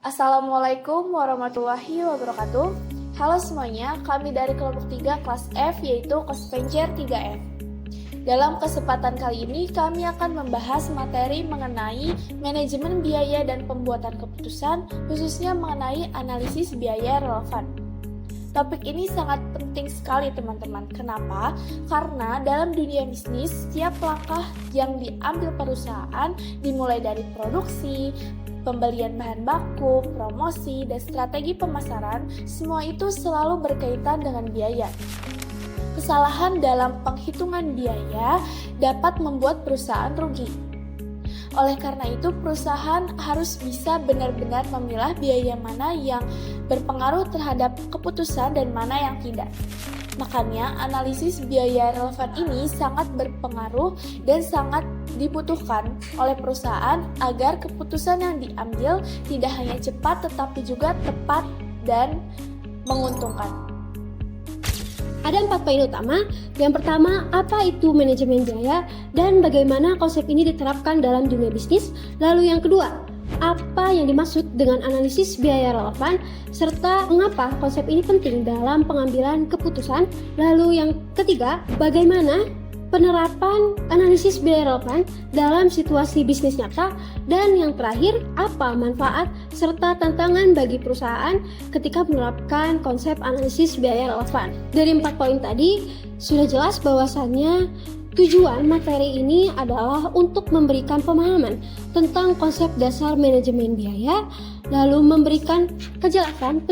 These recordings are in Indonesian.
Assalamualaikum warahmatullahi wabarakatuh. Halo semuanya, kami dari kelompok 3 kelas F yaitu Cosventure 3F. Dalam kesempatan kali ini kami akan membahas materi mengenai manajemen biaya dan pembuatan keputusan, khususnya mengenai analisis biaya relevan. Topik ini sangat penting sekali teman-teman. Kenapa? Karena dalam dunia bisnis, setiap langkah yang diambil perusahaan dimulai dari produksi, pembelian bahan baku, promosi, dan strategi pemasaran, semua itu selalu berkaitan dengan biaya. Kesalahan dalam penghitungan biaya dapat membuat perusahaan rugi. Oleh karena itu, perusahaan harus bisa benar-benar memilah biaya mana yang berpengaruh terhadap keputusan dan mana yang tidak. Makanya, analisis biaya relevan ini sangat berpengaruh dan sangat dibutuhkan oleh perusahaan agar keputusan yang diambil tidak hanya cepat tetapi juga tepat dan menguntungkan. Ada 4 poin utama. Yang pertama, apa itu manajemen biaya dan bagaimana konsep ini diterapkan dalam dunia bisnis. Lalu yang kedua, apa yang dimaksud dengan analisis biaya relevan serta mengapa konsep ini penting dalam pengambilan keputusan. Lalu yang ketiga, bagaimana penerapan analisis biaya relevan dalam situasi bisnis nyata, dan yang terakhir, apa manfaat serta tantangan bagi perusahaan ketika menerapkan konsep analisis biaya relevan. Dari 4 poin tadi sudah jelas bahwasannya tujuan materi ini adalah untuk memberikan pemahaman tentang konsep dasar manajemen biaya, lalu memberikan penjelasan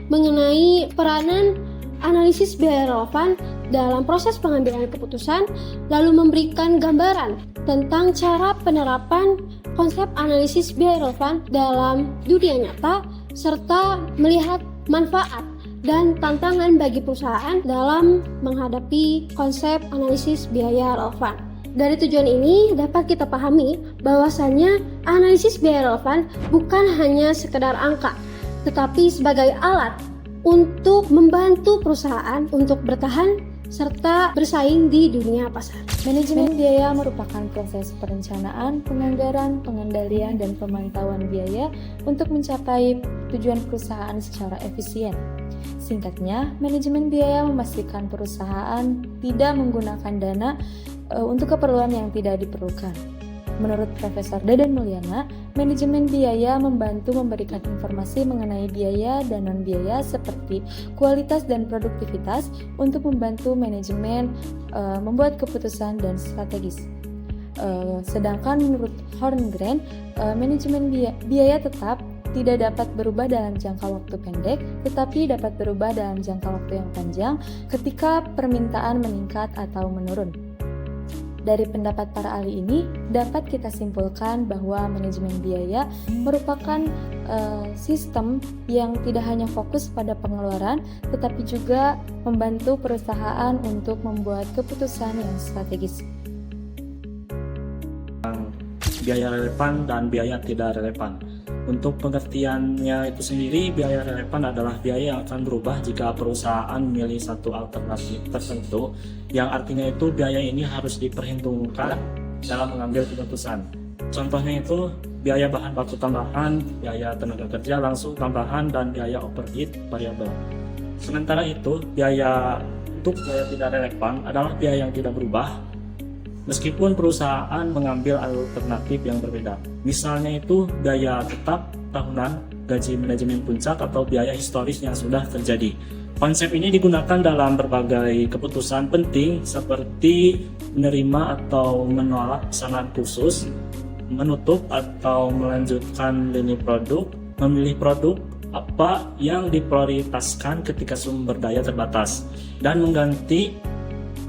mengenai peranan analisis biaya relevan dalam proses pengambilan keputusan, lalu memberikan gambaran tentang cara penerapan konsep analisis biaya relevan dalam dunia nyata, serta melihat manfaat dan tantangan bagi perusahaan dalam menghadapi konsep analisis biaya relevan. Dari tujuan ini dapat kita pahami bahwasannya analisis biaya relevan bukan hanya sekedar angka, tetapi sebagai alat untuk membantu perusahaan untuk bertahan serta bersaing di dunia pasar. Manajemen biaya merupakan proses perencanaan, penganggaran, pengendalian, dan pemantauan biaya untuk mencapai tujuan perusahaan secara efisien. Singkatnya, manajemen biaya memastikan perusahaan tidak menggunakan dana untuk keperluan yang tidak diperlukan. Menurut Profesor Dadan Mulyana, manajemen biaya membantu memberikan informasi mengenai biaya dan non-biaya seperti kualitas dan produktivitas untuk membantu manajemen membuat keputusan dan strategis. Sedangkan menurut Horngren, manajemen biaya tetap tidak dapat berubah dalam jangka waktu pendek, tetapi dapat berubah dalam jangka waktu yang panjang ketika permintaan meningkat atau menurun. Dari pendapat para ahli ini, dapat kita simpulkan bahwa manajemen biaya merupakan sistem yang tidak hanya fokus pada pengeluaran, tetapi juga membantu perusahaan untuk membuat keputusan yang strategis. Biaya relevan dan biaya tidak relevan. Untuk pengertiannya itu sendiri, biaya relevan adalah biaya yang akan berubah jika perusahaan memilih satu alternatif tertentu, yang artinya itu biaya ini harus diperhitungkan dalam mengambil keputusan. Contohnya itu biaya bahan baku tambahan, biaya tenaga kerja langsung tambahan, dan biaya overhead variabel. Sementara itu, biaya tidak relevan adalah biaya yang tidak berubah meskipun perusahaan mengambil alternatif yang berbeda. Misalnya itu biaya tetap tahunan, gaji manajemen puncak, atau biaya historis yang sudah terjadi. Konsep ini digunakan dalam berbagai keputusan penting seperti menerima atau menolak pesanan khusus, menutup atau melanjutkan lini produk, memilih produk apa yang diprioritaskan ketika sumber daya terbatas, dan mengganti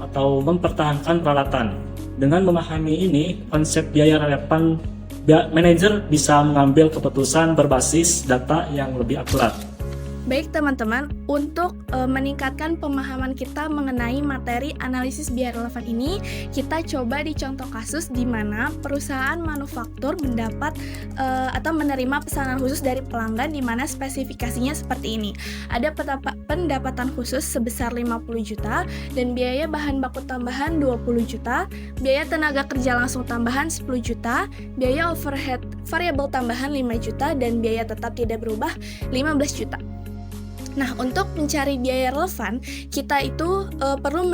atau mempertahankan peralatan. Dengan memahami ini, konsep biaya relevan, manajer bisa mengambil keputusan berbasis data yang lebih akurat. Baik teman-teman, untuk meningkatkan pemahaman kita mengenai materi analisis biaya relevan ini, kita coba di contoh kasus di mana perusahaan manufaktur mendapat atau menerima pesanan khusus dari pelanggan di mana spesifikasinya seperti ini. Ada pendapatan khusus sebesar 50 juta dan biaya bahan baku tambahan 20 juta, biaya tenaga kerja langsung tambahan 10 juta, biaya overhead variabel tambahan 5 juta dan biaya tetap tidak berubah 15 juta. Nah, untuk mencari biaya relevan, kita itu perlu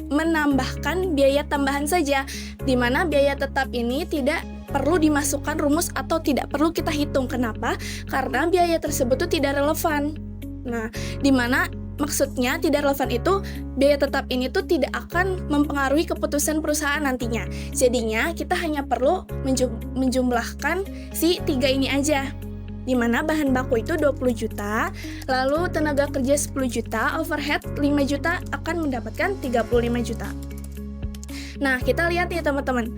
menambahkan biaya tambahan saja, di mana biaya tetap ini tidak perlu dimasukkan rumus atau tidak perlu kita hitung. Kenapa? Karena biaya tersebut itu tidak relevan. Nah, di mana maksudnya tidak relevan itu, biaya tetap ini tuh tidak akan mempengaruhi keputusan perusahaan nantinya. Jadinya, kita hanya perlu menjumlahkan si 3 ini aja. Di mana bahan baku itu 20 juta, lalu tenaga kerja 10 juta, overhead 5 juta akan mendapatkan 35 juta. Nah, kita lihat ya teman-teman.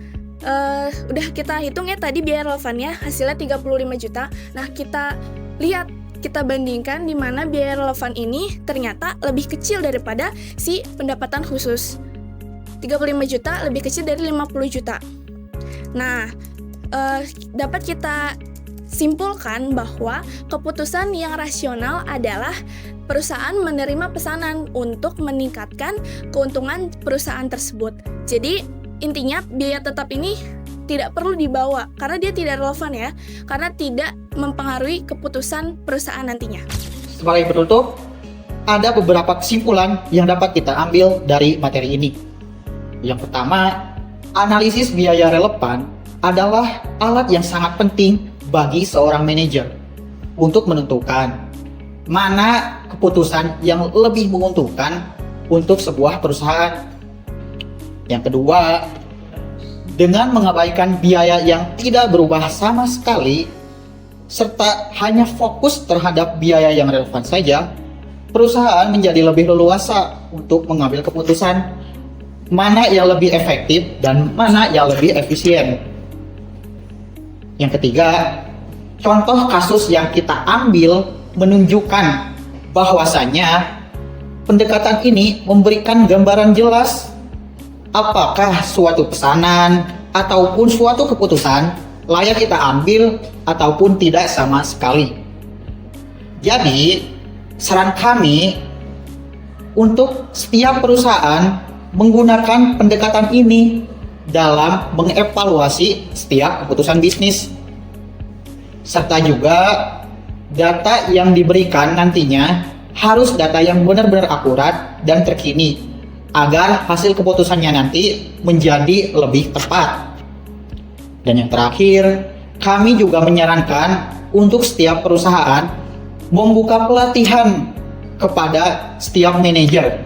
Udah kita hitung ya tadi biaya relevannya, hasilnya 35 juta. Nah, kita lihat, kita bandingkan di mana biaya relevan ini ternyata lebih kecil daripada si pendapatan khusus. 35 juta lebih kecil dari 50 juta. Nah, dapat kita simpulkan bahwa keputusan yang rasional adalah perusahaan menerima pesanan untuk meningkatkan keuntungan perusahaan tersebut. Jadi intinya biaya tetap ini tidak perlu dibawa karena dia tidak relevan ya, karena tidak mempengaruhi keputusan perusahaan nantinya. Sebagai penutup, ada beberapa kesimpulan yang dapat kita ambil dari materi ini. Yang pertama, analisis biaya relevan adalah alat yang sangat penting bagi seorang manajer untuk menentukan mana keputusan yang lebih menguntungkan untuk sebuah perusahaan. Yang kedua, dengan mengabaikan biaya yang tidak berubah sama sekali serta hanya fokus terhadap biaya yang relevan saja, perusahaan menjadi lebih leluasa untuk mengambil keputusan mana yang lebih efektif dan mana yang lebih efisien. Yang ketiga, contoh kasus yang kita ambil menunjukkan bahwasannya pendekatan ini memberikan gambaran jelas apakah suatu pesanan ataupun suatu keputusan layak kita ambil ataupun tidak sama sekali. Jadi, saran kami untuk setiap perusahaan menggunakan pendekatan ini dalam mengevaluasi setiap keputusan bisnis. Serta juga data yang diberikan nantinya harus data yang benar-benar akurat dan terkini agar hasil keputusannya nanti menjadi lebih tepat. Dan yang terakhir, kami juga menyarankan untuk setiap perusahaan membuka pelatihan kepada setiap manajer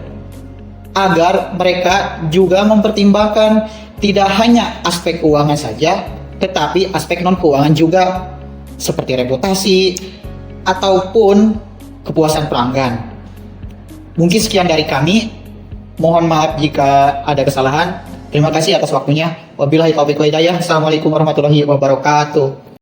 agar mereka juga mempertimbangkan tidak hanya aspek keuangan saja, tetapi aspek non-keuangan juga, seperti reputasi ataupun kepuasan pelanggan. Mungkin sekian dari kami. Mohon maaf jika ada kesalahan. Terima kasih atas waktunya. Wabillahi taufiq wal hidayah. Assalamualaikum warahmatullahi wabarakatuh.